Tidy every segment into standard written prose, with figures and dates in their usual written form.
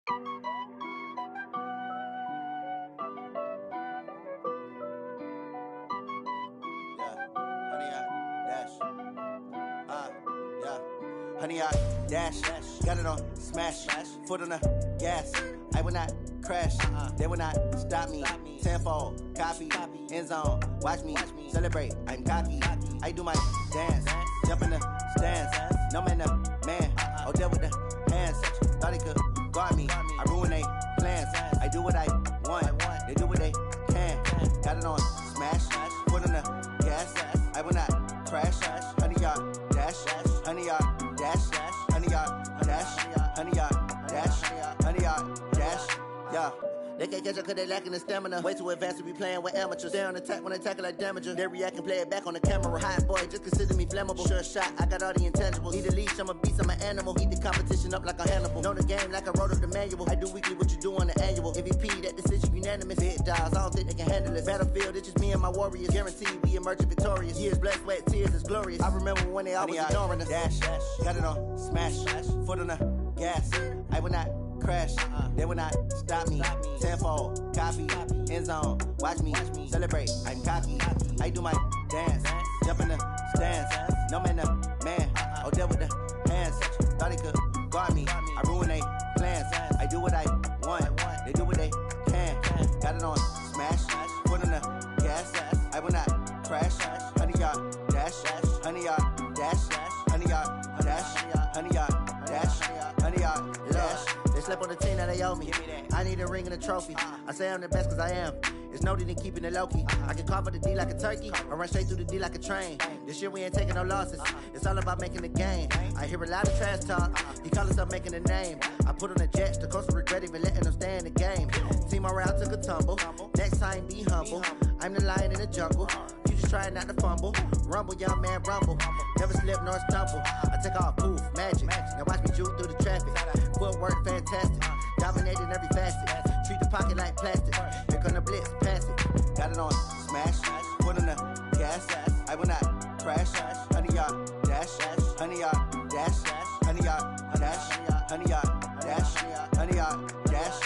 Honey, I dash, got it on smash, foot on the gas. I will not crash, they will not stop me. Tenfold, copy, end zone, watch me celebrate. I'm cocky, I do my dance, jump in the stands. No man, the man, oh, deal with the hands. Thought he could guard me, I ruin they plans. I do what I want, they do what they can. Got it on smash, foot on the gas. I will not crash, honey, yard dash, honey, yard dash, honey, yard dash, honey, yard dash, honey, yard dash, yeah. They can't catch up cause they lacking the stamina. Way too advanced to be playing with amateurs. They on attack when they tackle like damager. They react and play it back on the camera. Hot boy, just consider me flammable. Sure shot, I got all the intangibles. Need a leash, I'm a beast, I'm an animal. Eat the competition up like a Hannibal. Know the game like I wrote up the manual. I do weekly what you do on the annual. MVP, that decision unanimous. Big dials, I don't think they can handle it. Battlefield, it's just me and my warriors. Guaranteed we emerging victorious. Years, blood, sweat, tears, it's glorious. I remember when they always ignoring us. Dash, got it on smash, foot on the gas. I will not crash, they will not stop me. Tenfold, copy, end zone, watch me celebrate. I'm cocky, I do my dance, jump in the stands. No man, the man, oh, deal with the hands. Thought he could guard me, I ruin they plans. I do what I want, they do what they can. Got it on smash, foot on the gas. I will not crash, honey, yard dash, honey, yard dash, honey, yard dash, honey, yard dash, honey, yard dash. They slept on the team that they owe me. I need a ring and a trophy. I say I'm the best cause I am. It's no need in keeping it low-key. I can carve for the D like a turkey, or run straight through the D like a train. This year we ain't taking no losses. It's all about making the game. I hear a lot of trash talk. He call himself making a name. I put on the jets, the coach will regret even letting them stay in the game. Team around took a tumble. Next time be humble. I'm the lion in the jungle. You just trying not to fumble. Rumble, young man, rumble. Never slip nor stumble. I take off, poof, magic. Now watch me juke through the traffic. Footwork fantastic. Dominating every facet. Treat the pocket like plastic. Here come the blitz, pass it. Got it on smash, foot on the gas. I will not crash, honey, yard dash, honey, yard dash, honey, yard dash, honey, yard dash, honey, yard dash.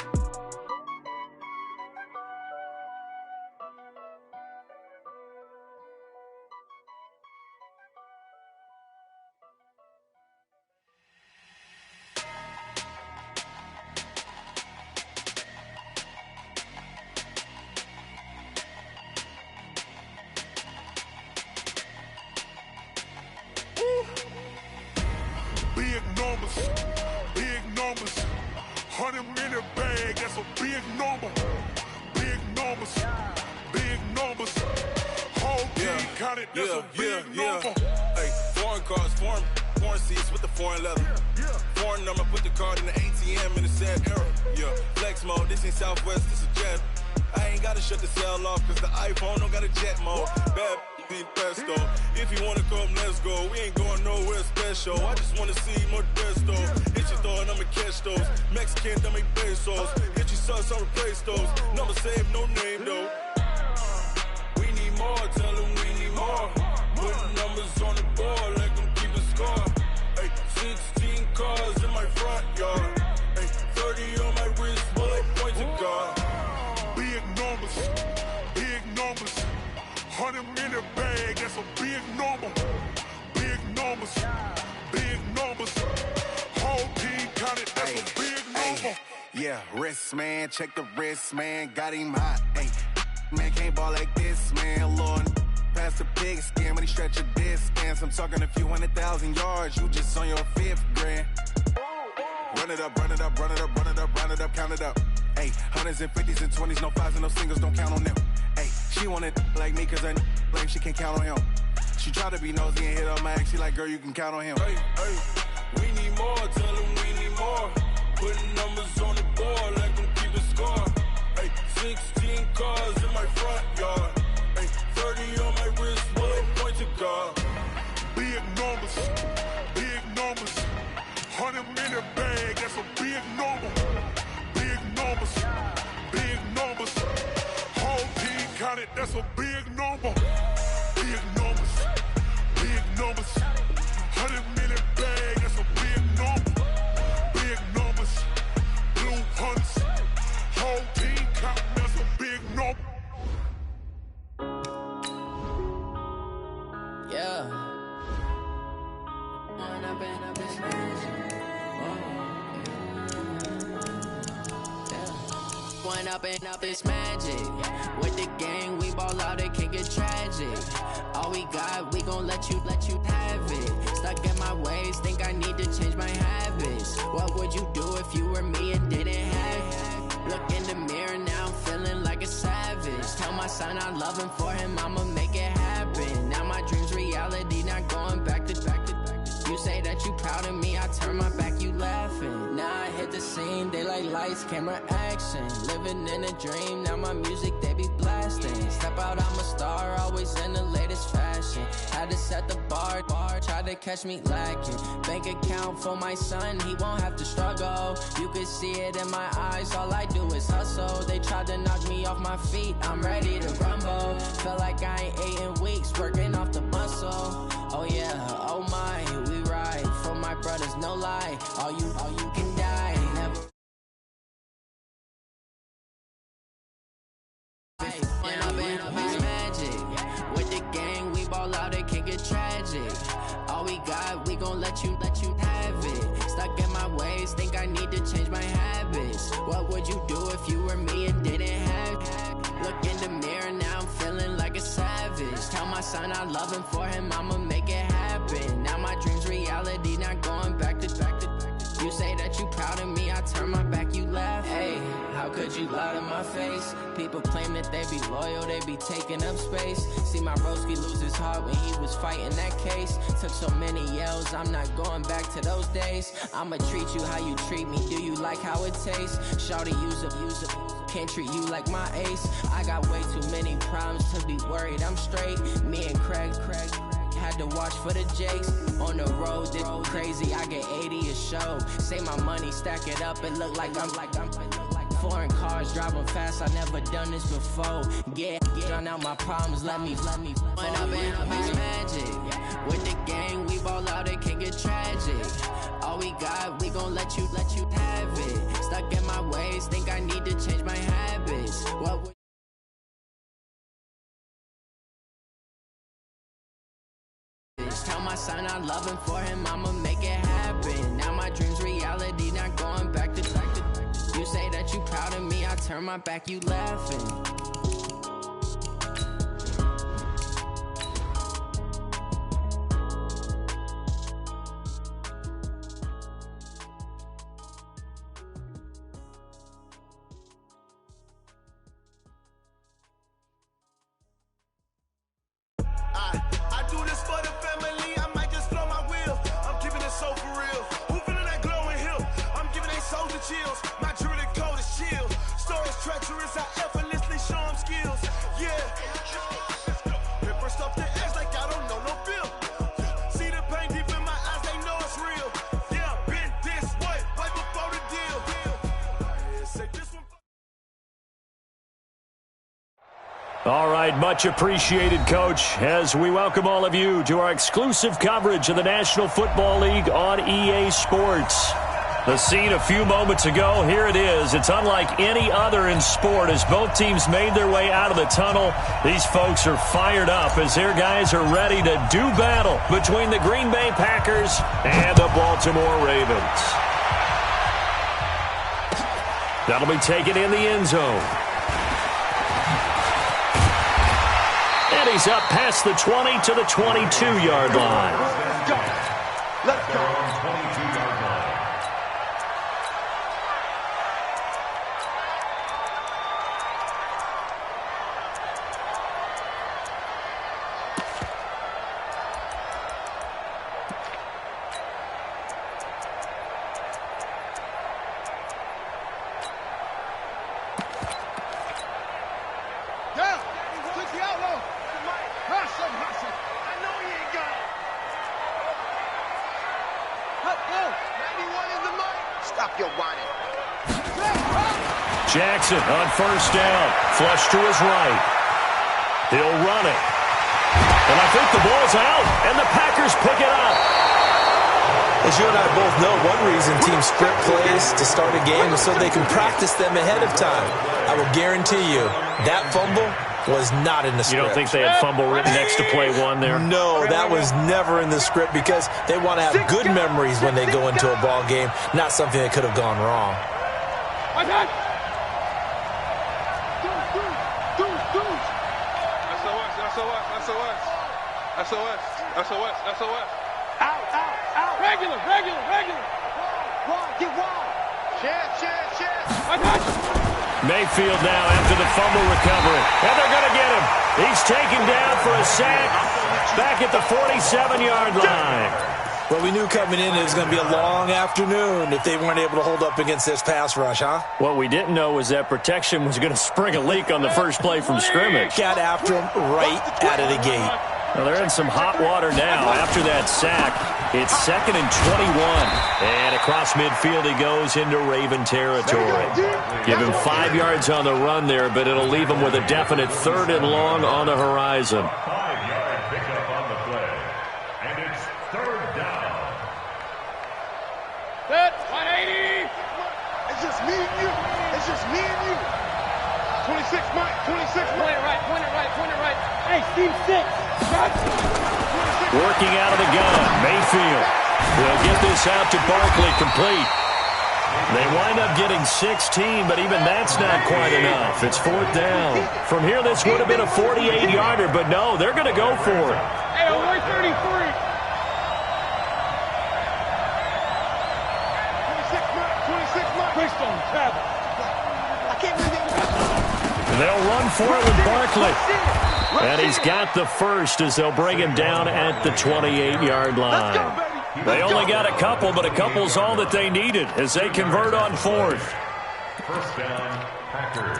Big numbers, 100 minute bag, that's a big number. Big numbers, whole team counted, that's a big number. Hey, foreign cars, foreign seats with the foreign leather. Foreign number, put the card in the ATM in the sad era. Yeah, flex mode, this ain't Southwest, this is jet. I ain't gotta shut the cell off, cause the iPhone don't got a jet mode. Bad be pesto. If you wanna come, let's go. We ain't going nowhere special. I just wanna see more desto. Hit your thought, I'ma catch those. Mexican, dummy pesos. Hit your sauce, I'll replace those. Number save, no name though. We need more, tell them we need more. Putting numbers on the board, like them keep a score. Ay, 16 cars in my front yard. Ay, 30 on my wrist, bullet point to God. Big numbers, 100 minute bag, that's a big number. Big numbers, whole team counted, that's a big number. Yeah, wrist man, check the wrist man, got him hot. Ay, man can't ball like this, man. Lord, past the pig skin when he stretch a distance. I'm talking a few 100,000 yards, you just on your 5th grand. Run it up, count it up. Ayy, hundreds and 50s and 20s, no 5s and no singles, don't count on them. Ayy, she want it like me, cause her like she can't count on him. She try to be nosy and hit up my ex, she like, girl, you can count on him. Hey, we need more, tell them we need more. Putting numbers on the board, like them keep a score. Ay, 16 cars in my front yard. Ay, 30 on my wrist, bullet point to God. Big numbers, 100 minute bag, that's a big number. Big numbers, whole team counted, that's a big number. Big numbers, 100 minute bag, that's a big number. Big numbers, blue one up and up, it's magic. With the gang, we ball out, it can get tragic. All we got, we gon' let you have it. Stuck in my ways, think I need to change my habits. What would you do if you were me and didn't have it? Look in the mirror, now I'm feeling like a savage. Tell my son I love him, for him I'ma make it happen. Now my dream's reality, not going back to. You say that you proud of me, I turn my back, you laughing. Now I hit the scene, daylight lights, camera action. Living in a dream, now my music, they be blasting. Step out, I'm a star, always in the latest fashion. Had to set the bar, try to catch me lacking. Bank account for my son, he won't have to struggle. You can see it in my eyes, all I do is hustle. They tried to knock me off my feet, I'm ready to rumble. Felt like I ain't ate in weeks, working off the muscle. Oh yeah, oh my, we ride for my brothers, no lie. All you can die, never. Magic. With the gang, we ball out, it can get tragic. All we got, we gon' let you have it. Stuck in my ways, think I need to change my habits. What would you do if you were me and didn't have it? Look in the mirror, now I'm feeling like a savage. Tell my son I love him, for him I'ma make it happen. Now my dream's reality, not going back to. You say that you proud of me, I turn my back, you laugh. Hey, how could you lie to my face? People claim that they be loyal, they be taking up space. See my broski lose his heart when he was fighting that case. Took so many yells, I'm not going back to those days. I'ma treat you how you treat me, do you like how it tastes? Shawty, use up, can't treat you like my ace. I got way too many problems to be worried, I'm straight. Me and Craig had to watch for the Jakes. On the road, this crazy, I get 80 a show. Say my money, stack it up, it look like I'm foreign cars, driving fast, I never done this before. Get drown out my problems, let me one up and it's magic. With the gang, we ball out, it can get tragic. All we got, we gon' let you have it. Stuck in my ways, think I need to change my habits. What would tell my son I love him, for him I'ma make it happen. Now my dream's reality, not going back to. You say that you proud of me, I turn my back, you laughing. I do this for the family, I might just blow my wheel. I'm keeping it so for real. Who feeling that glowing hill? I'm giving they soldier chills. My jewelry code is chill. Stories treacherous, I effortlessly show them skills. Yeah. Paper stuff the edge like I don't know no feel. See the pain deep in my eyes, they know it's real. Yeah, been this way, right before the deal. Say this one. All right, much appreciated, Coach, as we welcome all of you to our exclusive coverage of the National Football League on EA Sports. The scene a few moments ago, here it is. It's unlike any other in sport as both teams made their way out of the tunnel. These folks are fired up as their guys are ready to do battle between the Green Bay Packers and the Baltimore Ravens. That'll be taken in the end zone. And he's up past the 20 to the 22-yard line. Let's go. Jackson on first down. Flush to his right. He'll run it. And I think the ball's out, and the Packers pick it up. As you and I both know, one reason teams script plays to start a game is so they can practice them ahead of time. I will guarantee you that fumble was not in the script. You don't think they had fumble written next to play one there? No, that was never in the script because they want to have good memories when they go into a ball game, not something that could have gone wrong. SOS. Out. Regular. Get wild. Chance. Mayfield now after the fumble recovery. And they're going to get him. He's taken down for a sack back at the 47-yard line. Well, we knew coming in it was going to be a long afternoon if they weren't able to hold up against this pass rush, huh? What we didn't know was that protection was going to spring a leak on the first play from scrimmage. Got after him right out of the gate. Well, they're in some hot water now after that sack. It's 2nd and 21. And across midfield he goes into Raven territory. Give him 5 yards on the run there, but it'll leave him with a definite 3rd and long on the horizon. 5-yard pickup on the play. And it's 3rd down. Set, 180. It's just me and you. 26, Mike. Point it right. Hey, Steve, 6. Working out of the gun, Mayfield will get this out to Barkley, complete. They wind up getting 16, but even that's not quite enough. It's 4th down. From here, this would have been a 48-yarder, but no, they're going to go for it. Hey, 133. 26 Mike. Quickstone, travel. I can't believe it. They'll run for it with Barkley. And he's got the first as they'll bring him down at the 28-yard line. They only got a couple, but a couple's all that they needed as they convert on 4th. First down, Packers.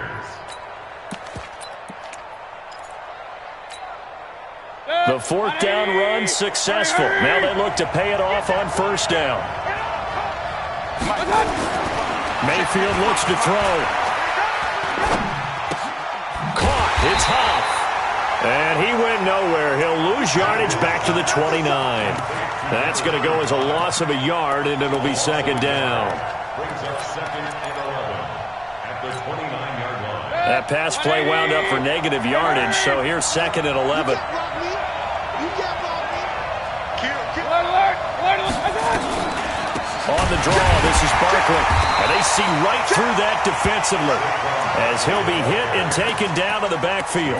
The 4th down run successful. Now they look to pay it off on 1st down. Mayfield looks to throw. Caught. It's Huff. And he went nowhere. He'll lose yardage back to the 29. That's going to go as a loss of a yard, and it'll be 2nd down. Brings up 2nd and 11 at the 29-yard line. That pass play wound up for negative yardage, so here's 2nd and 11. On the draw, this is Barkley. And they see right through that defensively as he'll be hit and taken down to the backfield.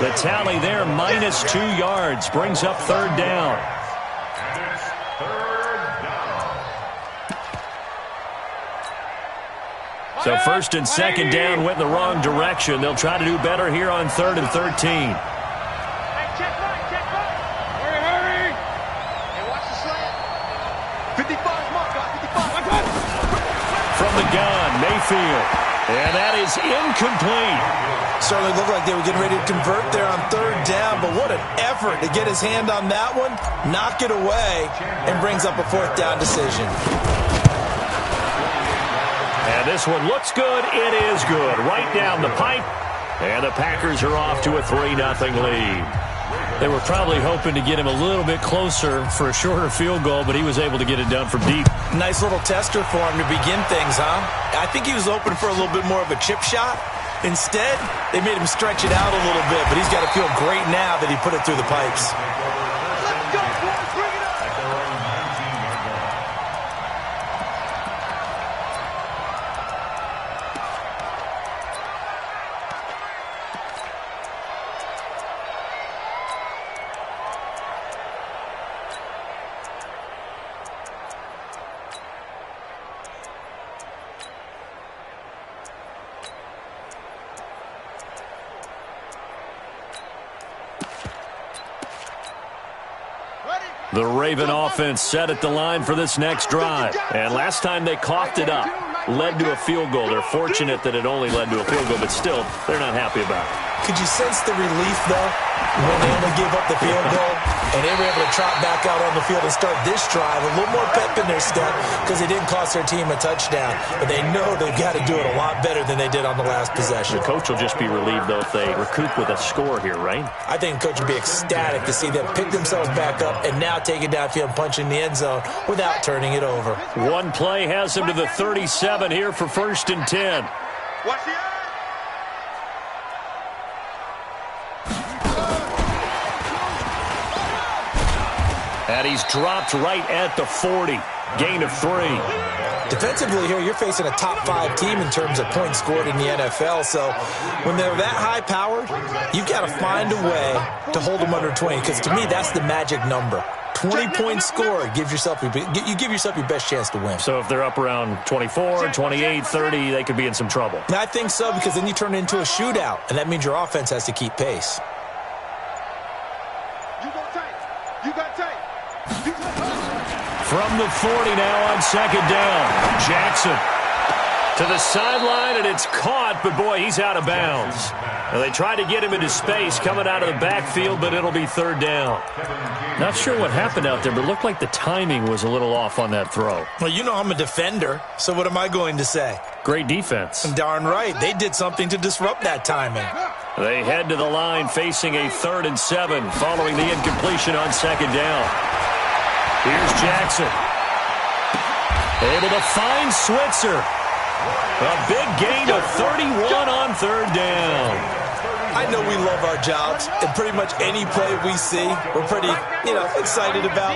The tally there, -2 yards, brings up 3rd down. And it's 3rd down. So 1st and 2nd down went in the wrong direction. They'll try to do better here on 3rd and 13. Hurry. Hey, watch the slant. 55, Mark. 55. From the gun, Mayfield. And that is incomplete. Certainly looked like they were getting ready to convert there on 3rd down, but what an effort to get his hand on that one, knock it away, and brings up a 4th down decision. And this one looks good. It is good. Right down the pipe. And the Packers are off to a 3-0 lead. They were probably hoping to get him a little bit closer for a shorter field goal, but he was able to get it done from deep. Nice little tester for him to begin things, huh? I think he was open for a little bit more of a chip shot. Instead, they made him stretch it out a little bit, but he's got to feel great now that he put it through the pipes. Let's go, boys. Bring it up. At their own 19-yard line. The Raven offense set at the line for this next drive. And last time they coughed it up, led to a field goal. They're fortunate that it only led to a field goal, but still, they're not happy about it. Could you sense the relief, though, when they only gave up the field goal and they were able to trot back out on the field and start this drive? A little more pep in their step because they didn't cost their team a touchdown. But they know they've got to do it a lot better than they did on the last possession. The coach will just be relieved, though, if they recoup with a score here, right? I think the coach would be ecstatic to see them pick themselves back up and now take it downfield and punch in the end zone without turning it over. One play has them to the 37 here for 1st and 10. Watch the eye. And he's dropped right at the 40. Gain of 3. Defensively here, you're facing a top 5 team in terms of points scored in the NFL. So when they're that high-powered, you've got to find a way to hold them under 20, because to me, that's the magic number. 20 points scored, you give yourself your best chance to win. So if they're up around 24, 28, 30, they could be in some trouble. I think so, because then you turn it into a shootout, and that means your offense has to keep pace. From the 40 now on second down. Jackson to the sideline, and it's caught, but boy, he's out of bounds. Now, they tried to get him into space coming out of the backfield, but it'll be third down. Not sure what happened out there, but it looked like the timing was a little off on that throw. Well, you know I'm a defender, so what am I going to say? Great defense. Darn right. They did something to disrupt that timing. They head to the line facing a 3rd and 7 following the incompletion on second down. Here's Jackson. Able to find Switzer. A big gain of 31 on third down. I know we love our jobs, and pretty much any play we see, we're pretty, excited about.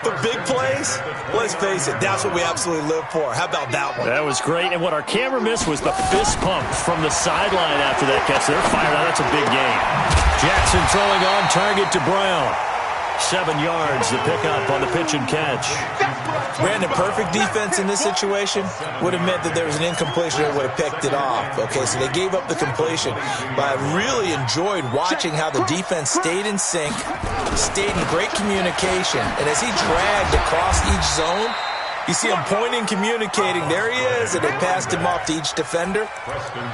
The big plays, let's face it, that's what we absolutely live for. How about that one? That was great, and what our camera missed was the fist pump from the sideline after that catch. They're fired out. That's a big gain. Jackson throwing on target to Brown. 7 yards, the pickup on the pitch and catch. Brandon, perfect defense in this situation would have meant that there was an incompletion that would have picked it off. Okay, so they gave up the completion. But I really enjoyed watching how the defense stayed in sync, stayed in great communication. And as he dragged across each zone, you see him pointing, communicating. There he is, and they passed him off to each defender.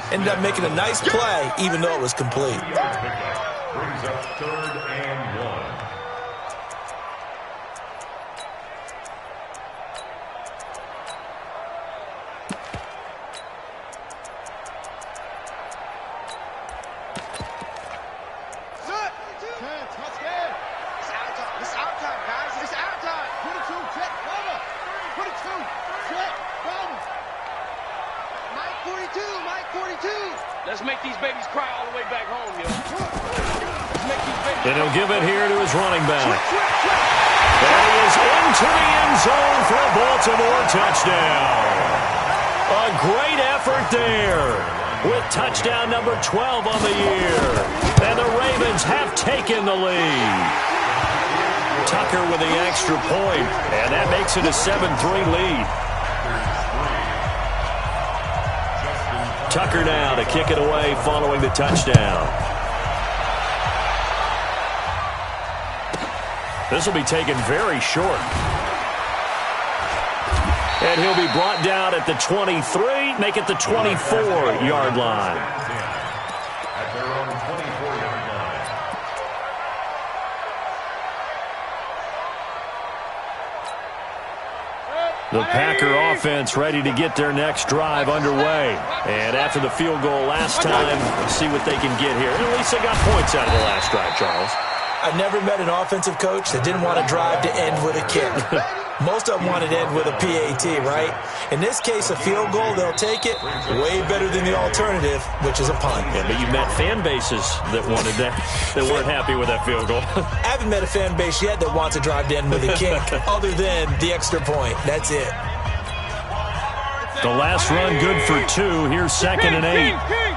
Ended up making a nice play, even though it was complete. Brings up 3rd and 1. Let's make these babies cry all the way back home, yo. And he'll give it here to his running back. And he is into the end zone for a Baltimore touchdown. A great effort there with touchdown number 12 on the year. And the Ravens have taken the lead. Tucker with the extra point, and that makes it a 7-3 lead. Tucker now to kick it away following the touchdown. This will be taken very short. And he'll be brought down at the 23, make it the 24-yard line. At their own 24-yard line. The Packer offense ready to get their next drive underway. And after the field goal last time, see what they can get here. And at least they got points out of the last drive, Charles. I've never met an offensive coach that didn't want to drive to end with a kick. Most of them wanted to end with a PAT, right? In this case, a field goal, they'll take it. Way better than the alternative, which is a punt. Yeah, but you met fan bases that wanted that, that weren't happy with that field goal. I haven't met a fan base yet that wants to drive to end with a kick, other than the extra point. That's it. The last run good for 2. Here's 2nd and 8. Hurry!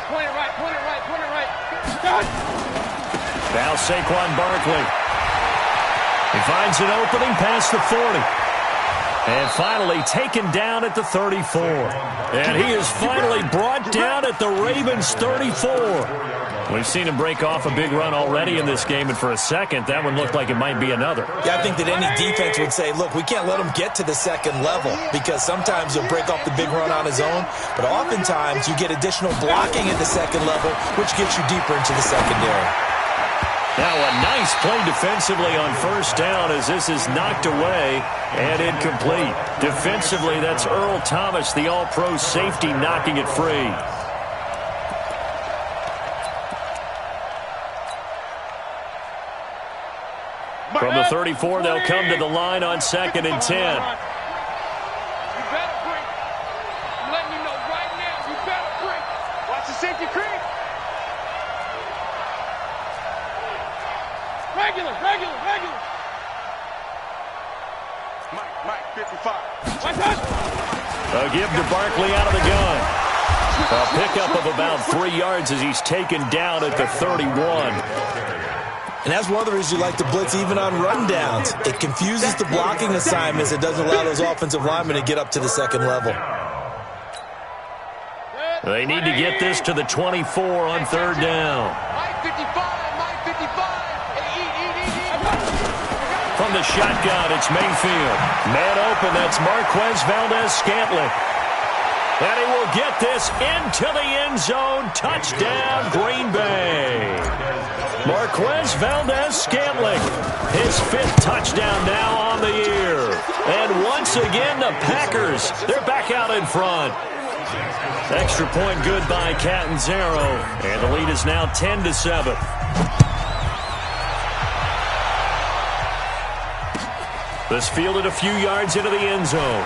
Point it right. Now Saquon Barkley. He finds an opening past the 40. And finally taken down at the 34. And he is finally brought down at the Ravens' 34. We've seen him break off a big run already in this game, and for a second, that one looked like it might be another. Yeah, I think that any defense would say, look, we can't let him get to the second level, because sometimes he'll break off the big run on his own, but oftentimes you get additional blocking at the second level, which gets you deeper into the secondary. Now a nice play defensively on first down as this is knocked away and incomplete. Defensively, that's Earl Thomas, the all-pro safety, knocking it free. From the 34, they'll come to the line on 2nd and 10. You better break. I'm letting you know right now, you better break. Watch the safety creep. Regular. A give to Barkley out of the gun. A pickup of about 3 yards as he's taken down at the 31. And that's one of the reasons you like to blitz even on rundowns. It confuses the blocking assignments. It doesn't allow those offensive linemen to get up to the second level. They need to get this to the 24 on third down. From the shotgun, it's Mayfield. Man open, that's Marquez Valdez-Scantling. And he will get this into the end zone. Touchdown, Green Bay. Marquez Valdez-Scantling, his 5th touchdown now on the year. And once again, the Packers, they're back out in front. Extra point good by Catanzaro. And the lead is now 10-7. This fielded a few yards into the end zone.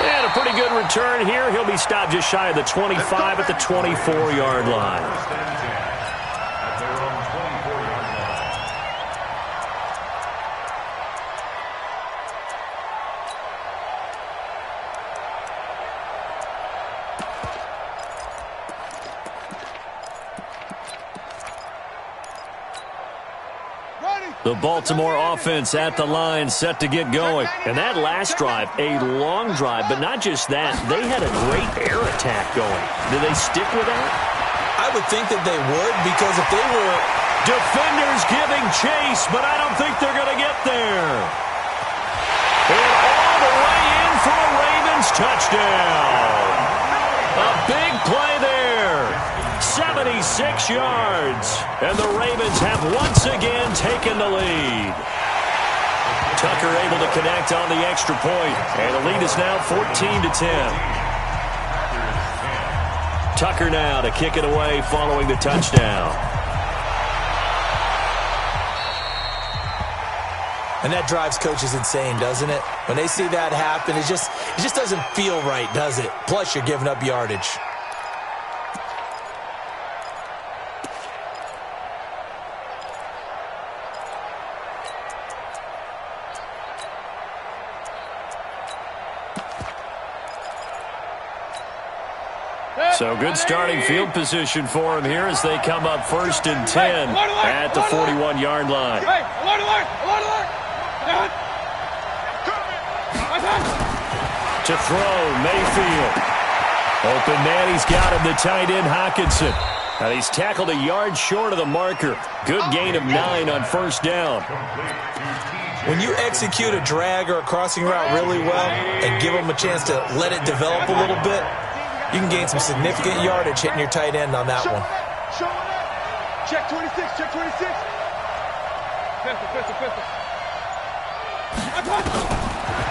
And a pretty good return here. He'll be stopped just shy of the 25 at the 24-yard line. The Baltimore offense at the line, set to get going. And that last drive, a long drive, but not just that. They had a great air attack going. Did they stick with that? I would think that they would, because if they were... Defenders giving chase, but I don't think they're going to get there. And all the way in for a Ravens touchdown. A big play there. 76 yards. And the Ravens have once again taken the lead. Tucker able to connect on the extra point. And the lead is now 14-10. Tucker now to kick it away following the touchdown. And that drives coaches insane, doesn't it? When they see that happen, it just doesn't feel right, does it? Plus, you're giving up yardage. So good starting field position for him here as they come up 1st and 10 at the 41-yard line. To throw, Mayfield. Open man, he's got him, the tight end, Hockenson. Now he's tackled a yard short of the marker. Good gain of 9 on 1st down. When you execute a drag or a crossing route really well and give them a chance to let it develop a little bit, you can gain some significant yardage hitting your tight end on that one. Check 26, check 26.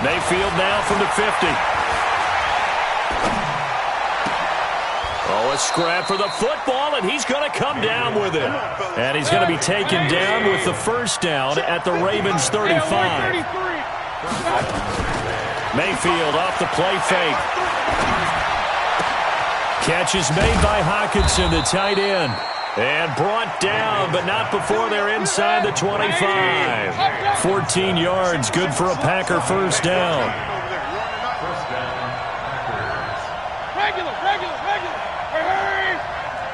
Mayfield now from the 50. Oh, a scrap for the football, and he's going to come down with it. And he's going to be taken down with the 1st down at the Ravens 35. Mayfield off the play fake. Catch is made by Hockenson, the tight end. And brought down, but not before they're inside the 25. 14 yards, good for a Packer 1st down. Regular.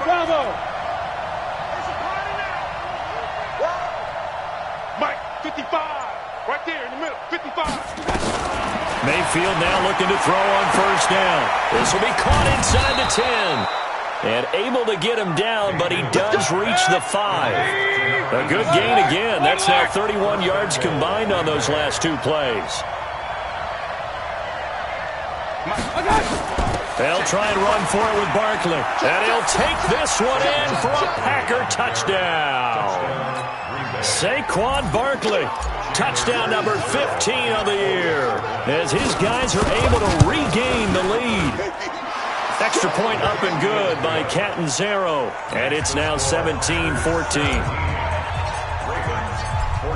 Bravo. Mike, 55. Right there in the middle, 55. Mayfield now looking to throw on 1st down. This will be caught inside the 10. And able to get him down, but he does reach the 5. A good gain again. That's now 31 yards combined on those last 2 plays. They'll try and run for it with Barkley. And he'll take this one in for a Packer touchdown. Saquon Barkley. Touchdown number 15 of the year. As his guys are able to regain the lead. Extra point up and good by Catanzaro. And it's now 17-14.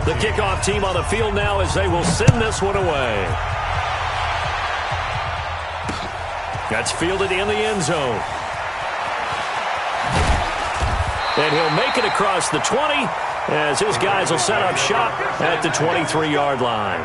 The kickoff team on the field now as they will send this one away. That's fielded in the end zone. And he'll make it across the 20 as his guys will set up shop at the 23-yard line.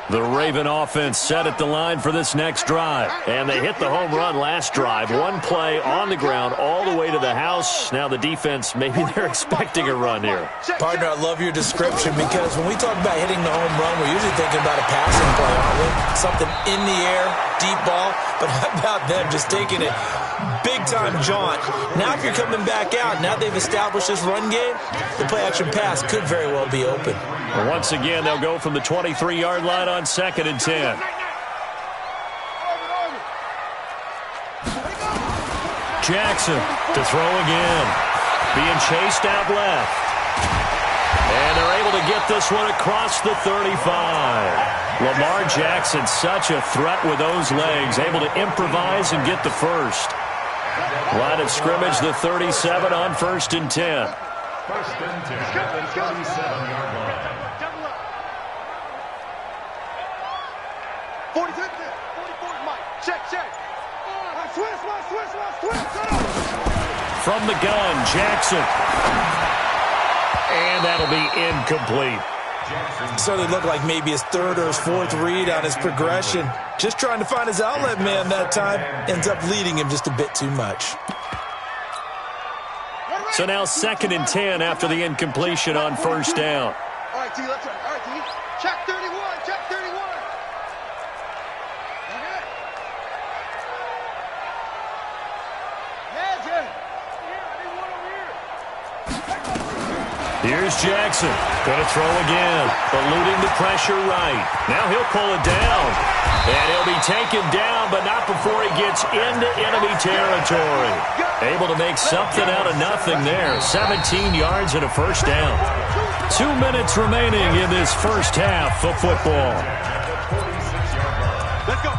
The Raven offense set at the line for this next drive. And they hit the home run last drive. One play on the ground all the way to the house. Now the defense, maybe they're expecting a run here. Partner, I love your description because when we talk about hitting the home run, we're usually thinking about a passing play, aren't we? Something in the air, deep ball. But how about them just taking it big-time jaunt? Now if you're coming back out, now they've established this run game, the play-action pass could very well be open. Once again, they'll go from the 23-yard line on 2nd and 10. Jackson to throw again. Being chased out left. And they're able to get this one across the 35. Lamar Jackson, such a threat with those legs, able to improvise and get the first. Line of scrimmage, the 37 on 1st and 10. 1st and 10 at the 37-yard line. 44, Mike. Check. Switch. From the gun, Jackson. And that'll be incomplete. Certainly looked like maybe his 3rd or his 4th read on his progression. Just trying to find his outlet man that time. Ends up leading him just a bit too much. So now 2nd and 10 after the incompletion on 1st down. All right, T, let's run. All right, T. Check 31. Okay. Here's Jackson. Going to throw again. Eluding the pressure right. Now he'll pull it down. And he'll be taken down, but not before he gets into enemy territory. Able to make something out of nothing there. 17 yards and a 1st down. 2 minutes remaining in this first half of football. Let's go.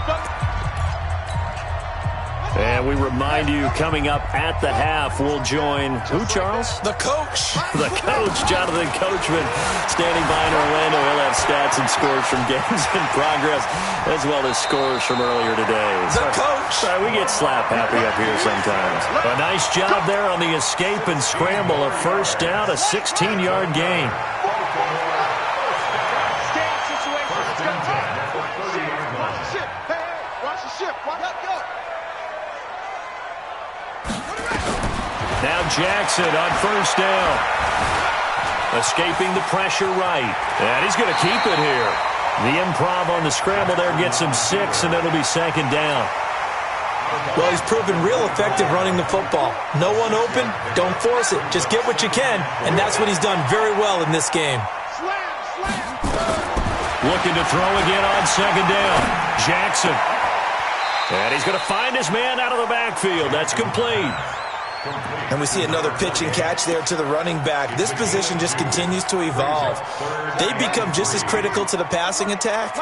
And we remind you, coming up at the half, we'll join who, Charles? The coach. The coach, Jonathan Coachman, standing by in Orlando. He'll have stats and scores from games in progress, as well as scores from earlier today. The coach. Sorry, we get slap happy up here sometimes. A nice job there on the escape and scramble. A 1st down, a 16-yard gain. Now Jackson on 1st down. Escaping the pressure right. And he's going to keep it here. The improv on the scramble there gets him 6, and it'll be 2nd down. Well, he's proven real effective running the football. No one open, don't force it. Just get what you can, and that's what he's done very well in this game. Looking to throw again on 2nd down. Jackson. And he's going to find his man out of the backfield. That's complete. And we see another pitch and catch there to the running back. This position just continues to evolve. They become just as critical to the passing attack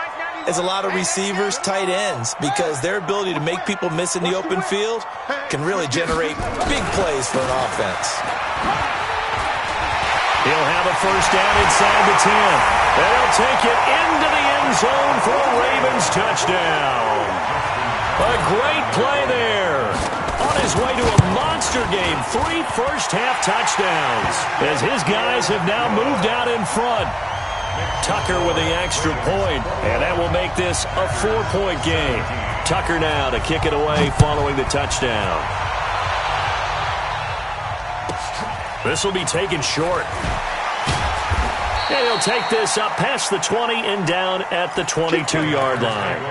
as a lot of receivers, tight ends, because their ability to make people miss in the open field can really generate big plays for an offense. He'll have a 1st down inside the 10. And he'll take it into the end zone for a Ravens touchdown. A great play there. On his way to a monster game, 3 first-half touchdowns, as his guys have now moved out in front. Tucker with the extra point, and that will make this a 4-point game. Tucker now to kick it away following the touchdown. This will be taken short. And he'll take this up past the 20 and down at the 22-yard line.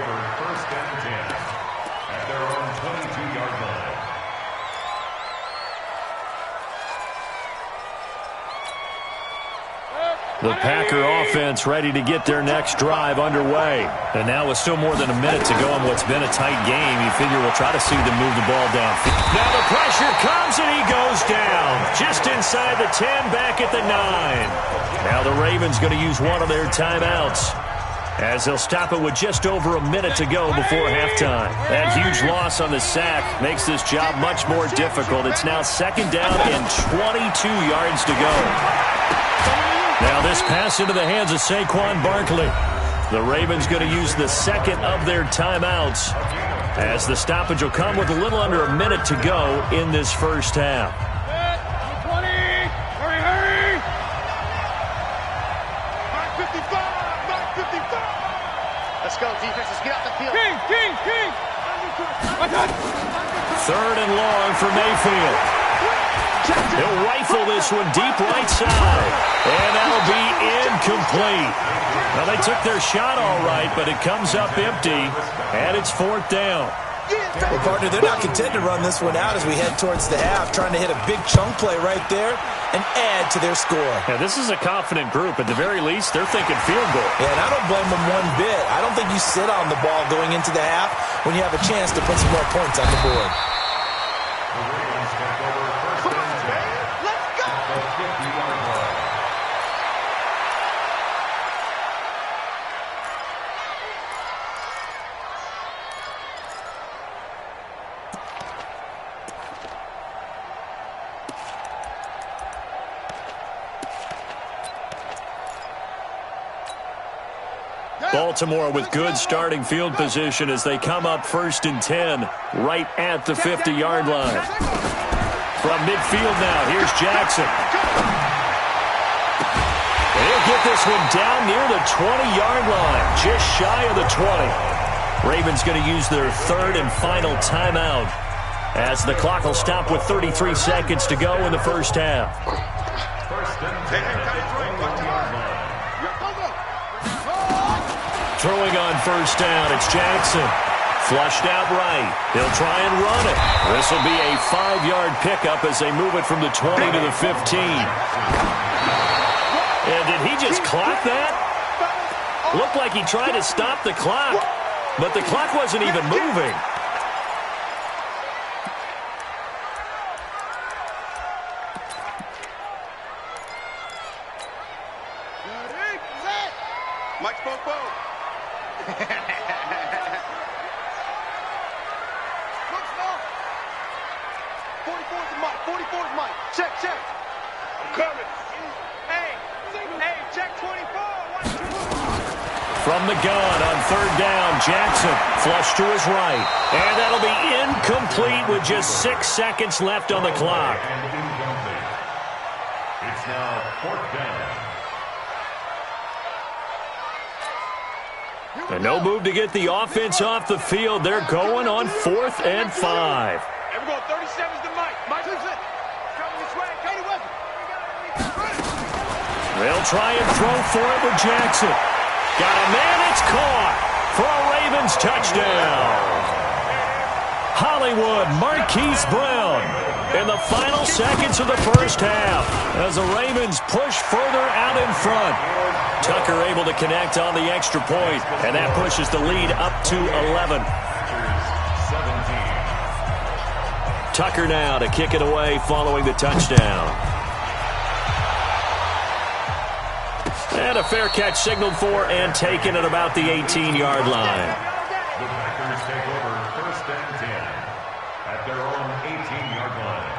The Packer offense ready to get their next drive underway. And now with still more than a minute to go in what's been a tight game, you figure we'll try to see them move the ball downfield. Now the pressure comes and he goes down. Just inside the 10, back at the 9. Now the Ravens going to use one of their timeouts, as they'll stop it with just over a minute to go before halftime. That huge loss on the sack makes this job much more difficult. It's now 2nd down and 22 yards to go. Now this pass into the hands of Saquon Barkley. The Ravens going to use the second of their timeouts as the stoppage will come with a little under a minute to go in this first half. 20. Hurry. 55. Let's go, defense. Let's get out the field. King. Third and long for Mayfield. He'll rifle this one deep right side. And that'll be incomplete. Well, they took their shot all right, but it comes up empty, and it's fourth down. Well, partner, they're not content to run this one out as we head towards the half, trying to hit a big chunk play right there and add to their score. Yeah, this is a confident group. At the very least, they're thinking field goal. Yeah, and I don't blame them one bit. I don't think you sit on the ball going into the half when you have a chance to put some more points on the board. Baltimore with good starting field position as they come up 1st and 10 right at the 50-yard line. From midfield now, here's Jackson. And he'll get this one down near the 20-yard line, just shy of the 20. Ravens going to use their third and final timeout as the clock will stop with 33 seconds to go in the first half. Throwing on first down, it's Jackson. Flushed out right. He'll try and run it. This will be a 5-yard pickup as they move it from the 20 to the 15. And did he just clock that? Looked like he tried to stop the clock, but the clock wasn't even moving. Mike spoke. 44's Mike. Check. I'm coming. Hey, check 24. From the gun on third down, Jackson flush to his right. And that'll be incomplete with just 6 seconds left on the clock. It's now fourth down. And no move to get the offense off the field. They're going on 4th and 5. And we're going 37's to Mike. Mike, who's it? Coming this way. Cody Weapon. They'll try and throw for it with Jackson. Got a man, it's caught for a Ravens touchdown. Hollywood Marquise Brown in the final seconds of the first half as the Ravens push further out in front. Tucker able to connect on the extra point, and that pushes the lead up to 11. Tucker now to kick it away following the touchdown. And a fair catch signaled for and taken at about the 18-yard line. The Packers take over 1st and 10 at their own 18-yard line.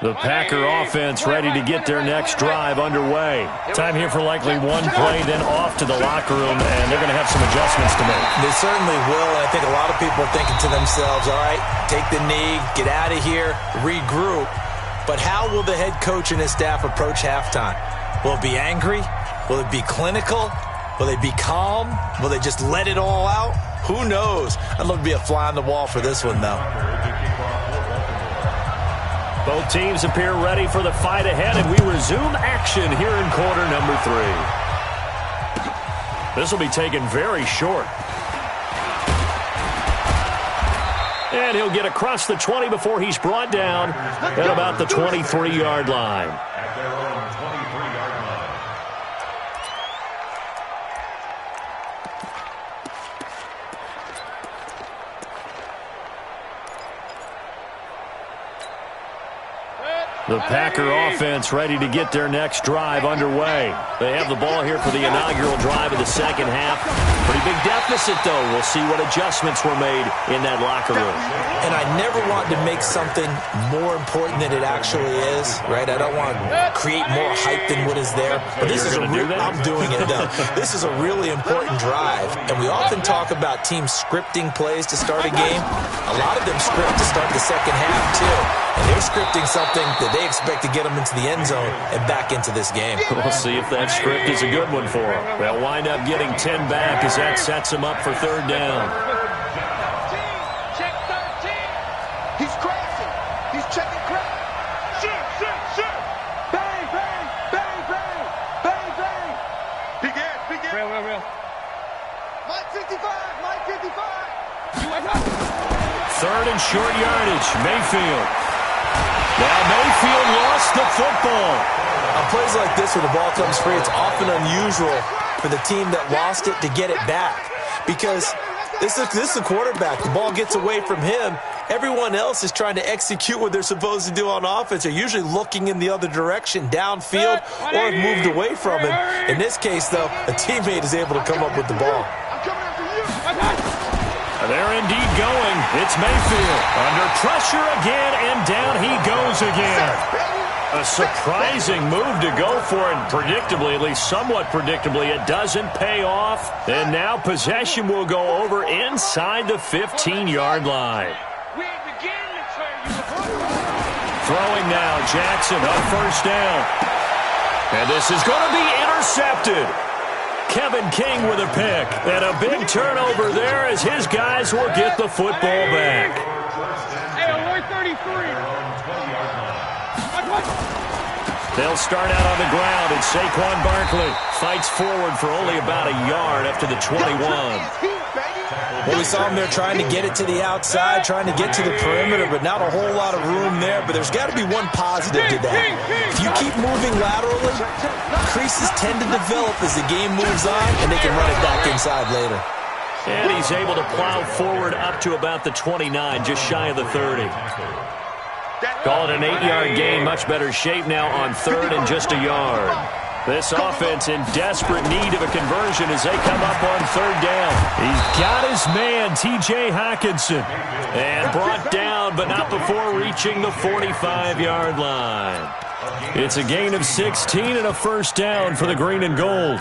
The Packer offense ready to get their next drive underway. Time here for likely one play, then off to the locker room, and they're going to have some adjustments to make. They certainly will, and I think a lot of people are thinking to themselves, all right, take the knee, get out of here, regroup. But how will the head coach and his staff approach halftime? Will it be angry? Will it be clinical? Will they be calm? Will they just let it all out? Who knows? I'd love to be a fly on the wall for this one, though. Both teams appear ready for the fight ahead, and we resume action here in quarter number 3. This will be taken very short. And he'll get across the 20 before he's brought down at about the 23-yard line. At their own 23-yard line. The Packer offense ready to get their next drive underway. They have the ball here for the inaugural drive of the second half. Pretty big deficit, though. We'll see what adjustments were made in that locker room. And I never want to make something more important than it actually is, right? I don't want to create more hype than what is there. But this is I'm doing it, though. This is a really important drive. And we often talk about teams scripting plays to start a game. A lot of them script to start the second half, too. And they're scripting something that they expect to get them into the end zone and back into this game. We'll see if that script is a good one for them. They'll wind up getting 10 back as that sets them up for third down. Check 13. He's crashing. He's checking crash. Shoot. Bang, bang, bang, bang, bang, bang. Big ass. Real. Mike 55. Third and short yardage. Mayfield. Now Mayfield lost the football. On plays like this where the ball comes free, it's often unusual for the team that lost it to get it back. Because this is the quarterback. The ball gets away from him. Everyone else is trying to execute what they're supposed to do on offense. They're usually looking in the other direction, downfield, or have moved away from him. In this case, though, a teammate is able to come up with the ball. They're indeed going. It's Mayfield. Under pressure again, and down he goes again. A surprising move to go for it. Predictably, at least somewhat predictably, it doesn't pay off. And now possession will go over inside the 15-yard line. Throwing now, Jackson on first down. And this is going to be intercepted. Kevin King with a pick. And a big turnover there as his guys will get the football back. They'll start out on the ground, and Saquon Barkley fights forward for only about a yard after the 21. Well, we saw him there trying to get it to the outside, trying to get to the perimeter, but not a whole lot of room there. But there's got to be one positive to that. If you keep moving laterally, creases tend to develop as the game moves on, and they can run it back inside later. And he's able to plow forward up to about the 29, just shy of the 30. Call it an 8-yard gain, much better shape now on third and just a yard. This offense in desperate need of a conversion as they come up on third down. He's got his man, T.J. Hockenson, and brought down, but not before reaching the 45-yard line. It's a gain of 16 and a first down for the green and gold.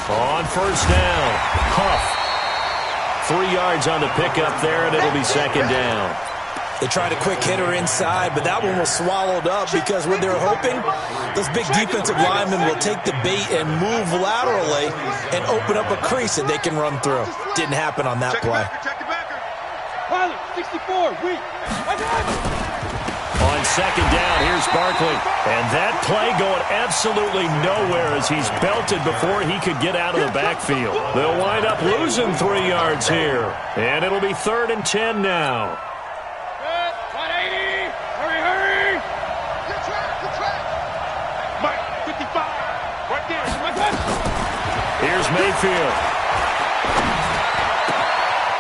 On first down, Huff. 3 yards on the pickup there, and it'll be second down. They tried a quick hitter inside, but that one was swallowed up because what they're hoping, those big defensive linemen will take the bait and move laterally and open up a crease that they can run through. Didn't happen on that play. 64, weak. On second down, here's Barkley. And that play going absolutely nowhere as he's belted before he could get out of the backfield. They'll wind up losing 3 yards here. And it'll be 3rd and 10 now. 180. Hurry. Good track. Mike, 55. Right there. Here's Mayfield.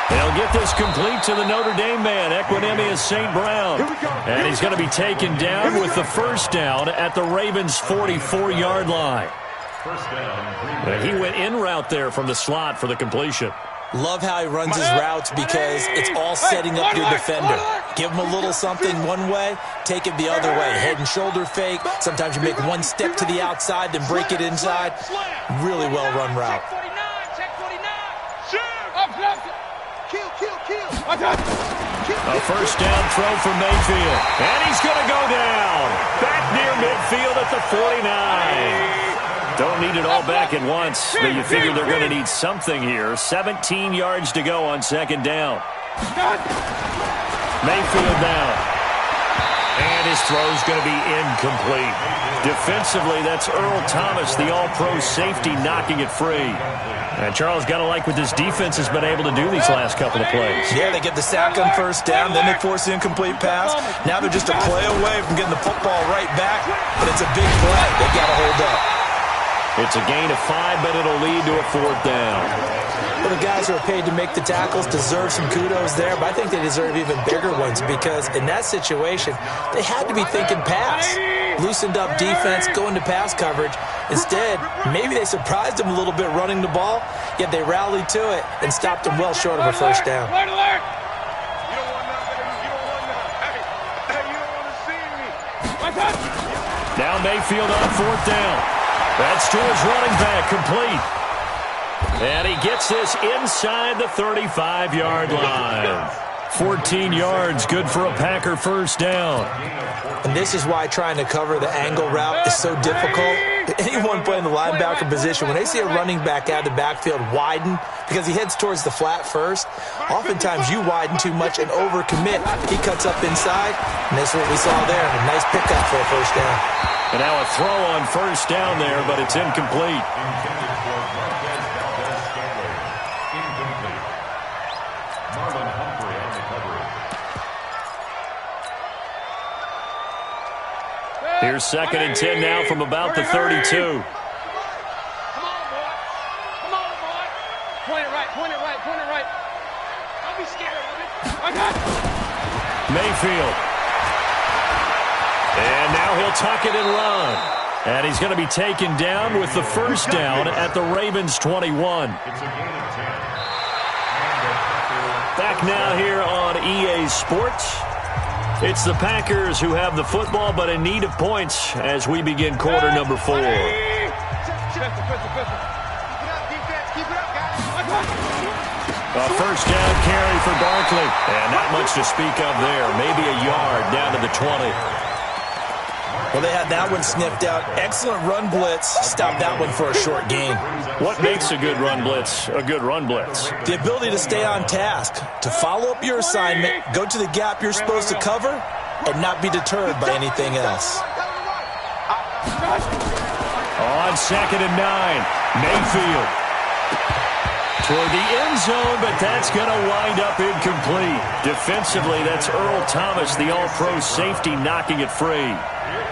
They'll get this complete to the Notre Dame man, Equinemius St. Brown. And he's going to be taken down with the first down at the Ravens' 44-yard line. And he went in route there from the slot for the completion. Love how he runs his routes because it's all setting up your defender. Give him a little something one way, take it the other way. Head and shoulder fake. Sometimes you make one step to the outside, then break it inside. Really well-run route. A first down throw for Mayfield. And he's going to go down. Back near midfield at the 49. Don't need it all back at once, but you figure they're going to need something here. 17 yards to go on second down. Mayfield now. And his throw's going to be incomplete. Defensively, that's Earl Thomas, the all-pro safety, knocking it free. And Charles, got to like what this defense has been able to do these last couple of plays. Yeah, they get the sack on first down, then they force the incomplete pass. Now they're just a play away from getting the football right back, but it's a big play. They've got to hold up. It's a gain of 5, but it'll lead to a 4th down. Well, the guys who are paid to make the tackles deserve some kudos there, but I think they deserve even bigger ones because in that situation, they had to be thinking pass. Loosened up defense, going to pass coverage. Instead, maybe they surprised them a little bit running the ball, yet they rallied to it and stopped them well short of a first down. Now Mayfield on 4th down. That's to his running back, complete. And he gets this inside the 35-yard line. 14 yards, good for a Packer first down. And this is why trying to cover the angle route is so difficult. Anyone playing the linebacker position, when they see a running back out of the backfield widen because he heads towards the flat first, oftentimes you widen too much and overcommit. He cuts up inside, and this is what we saw there. A nice pickup for a first down. And now a throw on first down there, but it's incomplete. Here's 2nd and 10 now from about the 32. Come on, boy. Come on, boy. Point it right, point it right, point it right. Don't be scared of it. I got it. Mayfield. And now he'll tuck it and run. And he's going to be taken down with the first down at the Ravens 21. Back now here on EA Sports. It's the Packers who have the football, but in need of points as we begin quarter number 4. A first down carry for Barkley. And not much to speak of there. Maybe a yard down to the 20. Well, they had that one sniffed out. Excellent run blitz. Stopped that one for a short gain. What makes a good run blitz a good run blitz? The ability to stay on task, to follow up your assignment, go to the gap you're supposed to cover, and not be deterred by anything else. On 2nd and 9, Mayfield. Toward the end zone, but that's going to wind up incomplete. Defensively, that's Earl Thomas, the all-pro safety, knocking it free.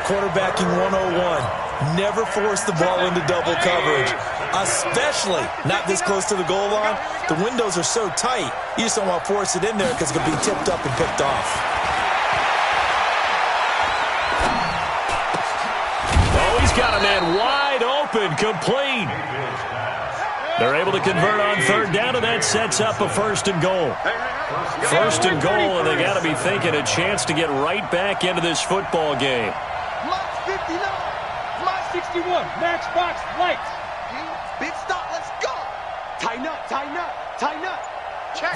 Quarterbacking 101. Never force the ball into double coverage, especially not this close to the goal line. The windows are so tight, you just don't want to force it in there because it could be tipped up and picked off. Oh, he's got a man wide open, complete. They're able to convert on 3rd down, and that sets up a 1st and goal. 1st and goal, and they got to be thinking a chance to get right back into this football game. Lock 59, Lock 61, match box, lights. Big stop, let's go. Tighten up, tighten up, tighten up. Check.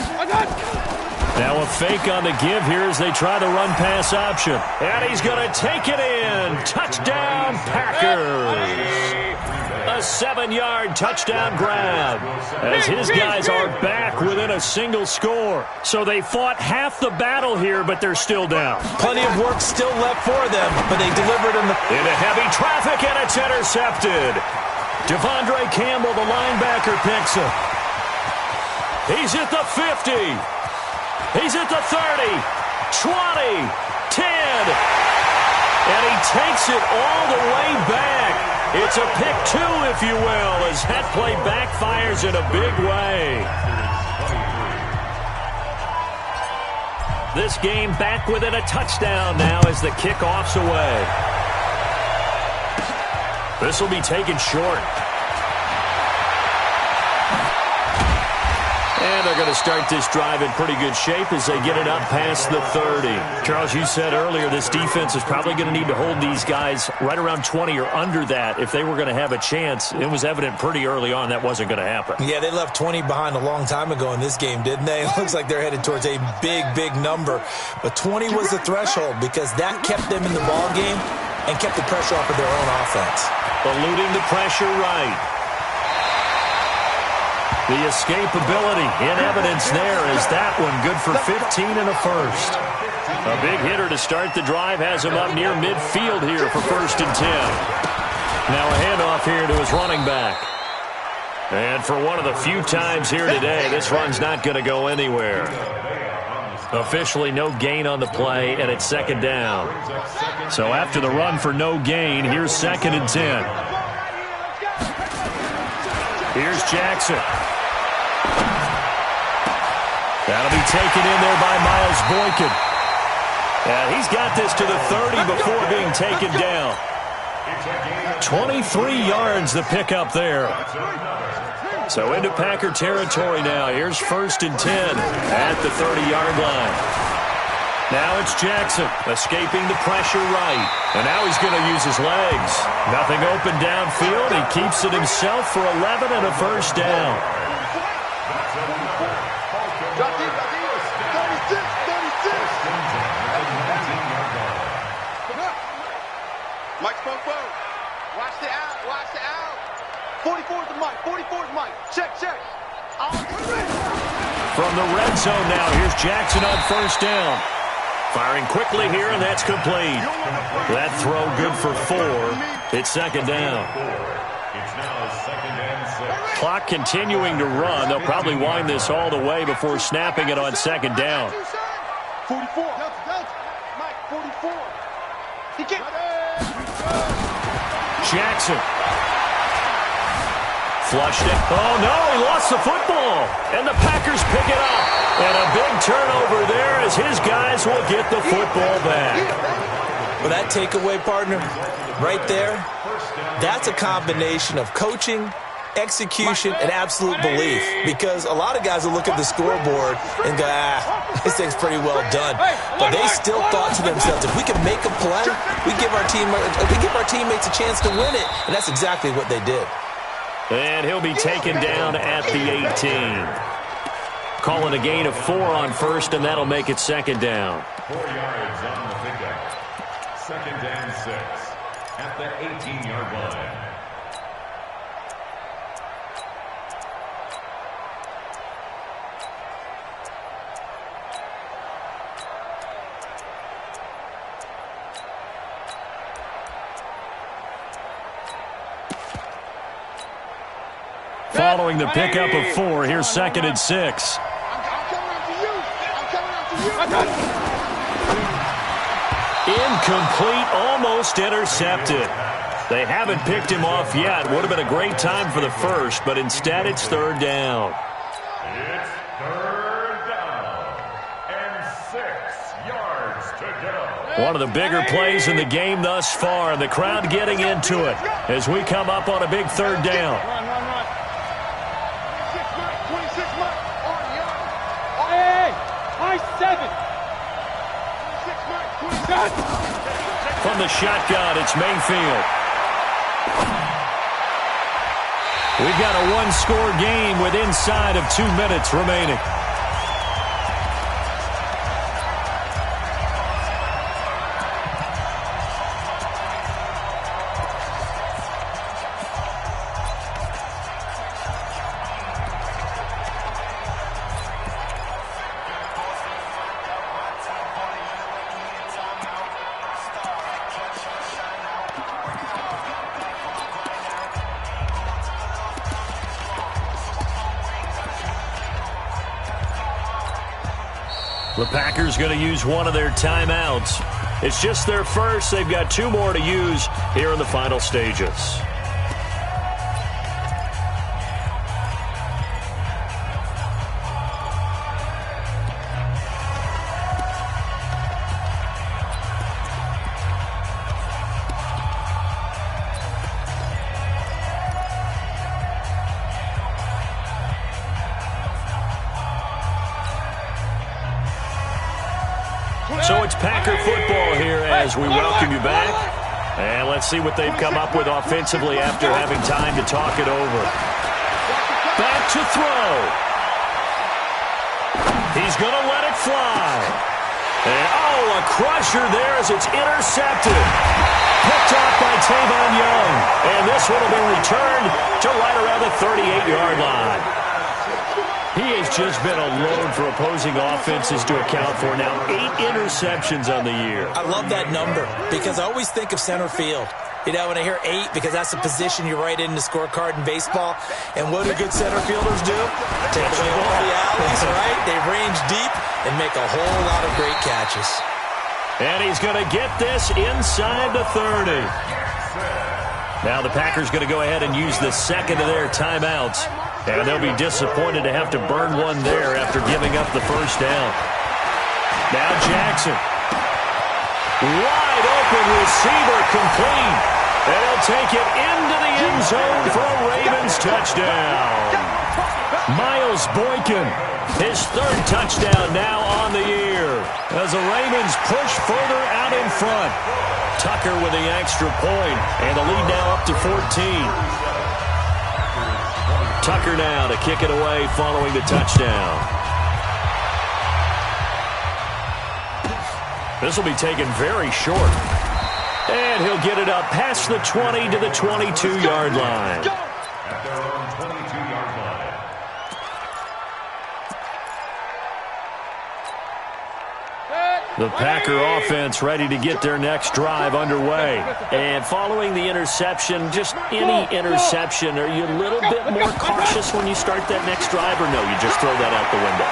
Now a fake on the give here as they try the run-pass option. And he's going to take it in. Touchdown, Packers. A 7-yard touchdown grab as his guys are back within a single score. So they fought half the battle here, but they're still down. Plenty of work still left for them, but they delivered into heavy traffic, and it's intercepted. Devondre Campbell, the linebacker, picks him. He's at the 50. He's at the 30, 20, 10. And he takes it all the way back. It's a pick 2, if you will, as that play backfires in a big way. This game back within a touchdown now as the kickoff's away. This will be taken short. And they're going to start this drive in pretty good shape as they get it up past the 30. Charles, you said earlier this defense is probably going to need to hold these guys right around 20 or under that if they were going to have a chance. It was evident pretty early on that wasn't going to happen. Yeah, they left 20 behind a long time ago in this game, didn't they? It looks like they're headed towards a big, big number. But 20 was the threshold because that kept them in the ball game and kept the pressure off of their own offense. Eluding the pressure right. The escapability in evidence there is that one good for 15 and a first. A big hitter to start the drive has him up near midfield here for 1st and 10. Now a handoff here to his running back. And for one of the few times here today, this run's not going to go anywhere. Officially no gain on the play, and it's 2nd down. So after the run for no gain, here's 2nd and 10. Here's Jackson. That'll be taken in there by Miles Boykin. And he's got this to the 30 before being taken down. 23 yards the pickup there. So into Packer territory now. Here's 1st and 10 at the 30-yard line. Now it's Jackson escaping the pressure right. And now he's going to use his legs. Nothing open downfield. He keeps it himself for 11 and a first down. Mike spoke forward. Watch the out. Watch the out. 44 is the Mike. 44 is Mike. Check. From the red zone now, here's Jackson on 1st down. Firing quickly here, and that's complete. That throw good for 4. It's 2nd down. It's now 2nd and 6. Clock continuing to run. They'll probably wind this all the way before snapping it on 2nd down. 44. Mike, 44. He can't. Jackson. Flushed it. Oh, no, he lost the football. And the Packers pick it up. And a big turnover there as his guys will get the football back. Well, that takeaway, partner, right there, that's a combination of coaching, execution, and absolute belief. Because a lot of guys will look at the scoreboard and go, this thing's pretty well done. But they still thought to themselves, if we can make a play, we give our teammates a chance to win it. And that's exactly what they did. And he'll be taken down at the 18. Calling a gain of 4 on 1st, and that'll make it 2nd down. 4 yards on the pickup. 2nd and 6 at the 18-yard line. Following the pickup of 4, here's 2nd and 6. Incomplete, almost intercepted. They haven't picked him off yet. Would have been a great time for the first, but instead it's 3rd down. It's 3rd down and 6 yards to go. One of the bigger plays in the game thus far, and the crowd getting into it as we come up on a big 3rd down. From the shotgun, it's Mayfield. We've got a one-score game with inside of 2 minutes remaining. The Packers going to use one of their timeouts. It's just their first. They've got 2 more to use here in the final stages. So it's Packer football here as we welcome you back. And let's see what they've come up with offensively after having time to talk it over. Back to throw. He's going to let it fly. And, a crusher there as it's intercepted. Picked off by Tavon Young. And this one will be returned to right around the 38-yard line. He has just been a load for opposing offenses to account for. Now 8 interceptions on the year. I love that number because I always think of center field. You know, when I hear 8, because that's the position you write in the scorecard in baseball. And what do good center fielders do? Take away all the alleys, right? They range deep and make a whole lot of great catches. And he's going to get this inside the 30. Now the Packers going to go ahead and use the second of their timeouts. And they'll be disappointed to have to burn one there after giving up the first down. Now Jackson. Wide open receiver complete. And he'll take it into the end zone for a Ravens touchdown. Miles Boykin, his third touchdown now on the year. As the Ravens push further out in front. Tucker with the extra point, and the lead now up to 14. Tucker now to kick it away following the touchdown. This will be taken very short. And he'll get it up past the 20 to the 22-yard line. At their own 22-yard line. The Packer offense ready to get their next drive underway. And following the interception, just any interception, are you a little bit more cautious when you start that next drive, or no, you just throw that out the window?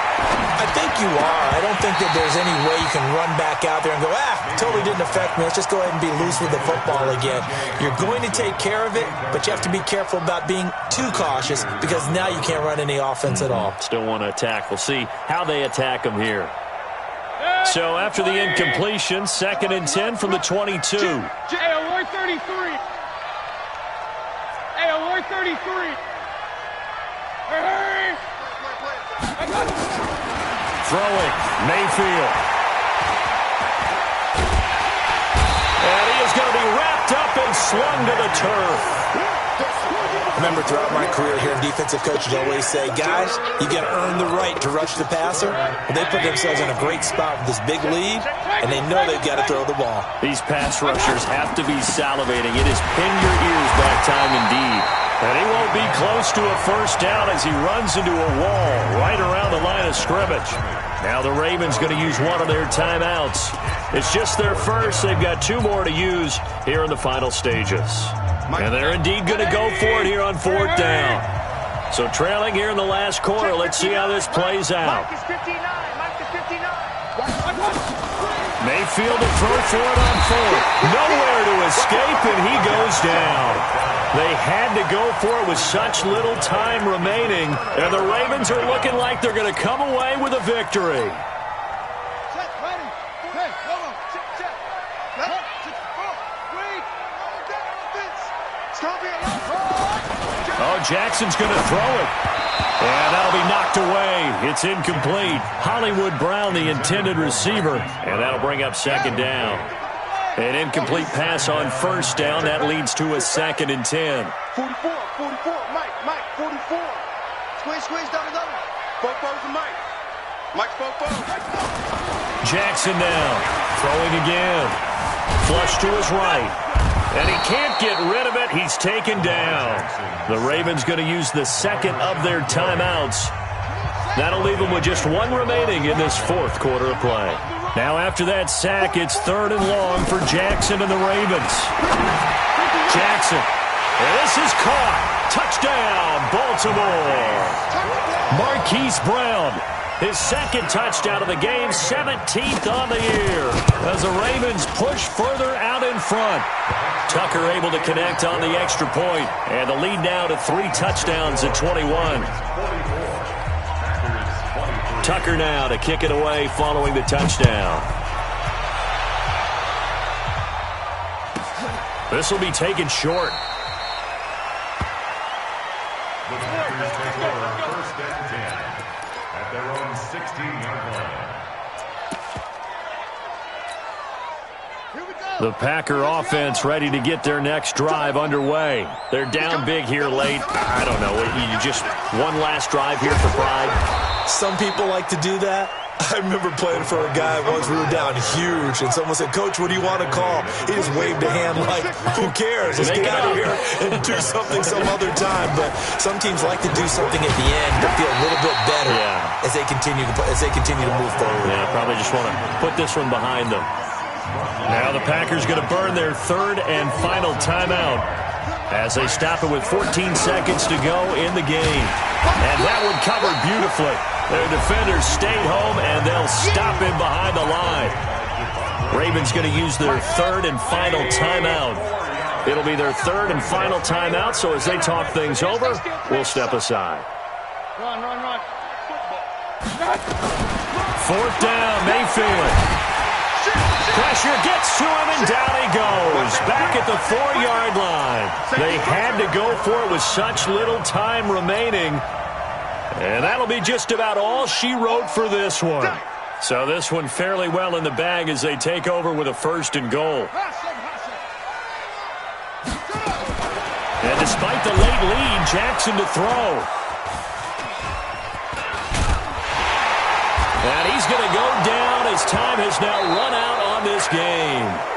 I think you are. I don't think that there's any way you can run back out there and go, totally didn't affect me. Let's just go ahead and be loose with the football again. You're going to take care of it, but you have to be careful about being too cautious because now you can't run any offense at all. Still want to attack. We'll see how they attack them here. So after the incompletion, 2nd and 10 from the 22. Hey, alert 33. Hey, alert 33. Hey. Throwing, Mayfield. And he is going to be wrapped up and slung to the turf. I remember throughout my career here, defensive coaches always say, guys, you got to earn the right to rush the passer. Well, they put themselves in a great spot with this big lead, and they know they've got to throw the ball. These pass rushers have to be salivating. It is pin your ears back time indeed. And he won't be close to a first down as he runs into a wall right around the line of scrimmage. Now the Ravens going to use one of their timeouts. It's just their first. They've got 2 more to use here in the final stages. And they're indeed going to go for it here on 4th down. So trailing here in the last quarter. Let's see how this plays out. Mayfield to throw for it on 4th. Nowhere to escape, and he goes down. They had to go for it with such little time remaining. And the Ravens are looking like they're going to come away with a victory. Oh, Jackson's going to throw it. And that'll be knocked away. It's incomplete. Hollywood Brown, the intended receiver. And that'll bring up 2nd down. An incomplete pass on 1st down. That leads to a 2nd and 10. 44, Mike, 44. Squeeze, double. Both to Mike. Mike's both. Jackson now. Throwing again. Flush to his right. And he can't get rid of it. He's taken down. The Ravens going to use the 2nd of their timeouts. That'll leave them with just 1 remaining in this 4th quarter of play. Now after that sack, it's 3rd and long for Jackson and the Ravens. Jackson. And this is caught. Touchdown, Baltimore. Marquise Brown. His 2nd touchdown of the game, 17th on the year. As the Ravens push further out in front. Tucker able to connect on the extra point. And the lead now to 3 touchdowns at 21. Tucker now to kick it away following the touchdown. This will be taken short. The Packers take over 1st and 10 at their own 16-yard line. The Packer offense ready to get their next drive underway. They're down big here late. I don't know. You just one last drive here for pride? Some people like to do that. I remember playing for a guy once. We were down huge, and someone said, "Coach, what do you want to call?" He just waved a hand like, "Who cares? Let's get out of here and do something some other time." But some teams like to do something at the end to feel a little bit better as they continue to move forward. Yeah, probably just want to put this one behind them. Now the Packers going to burn their 3rd and final timeout as they stop it with 14 seconds to go in the game. And that one covered beautifully. Their defenders stayed home, and they'll stop him behind the line. Ravens going to use their 3rd and final timeout It'll be their third and final timeout, so as they talk things over, we'll step aside. Run. Fourth down, Mayfield. Pressure gets to him, and down he goes. Back at the 4-yard line. They had to go for it with such little time remaining. And that'll be just about all she wrote for this one. So this one fairly well in the bag as they take over with a 1st and goal. And despite the late lead, Jackson to throw. And he's going to go down as time has now run out on this game.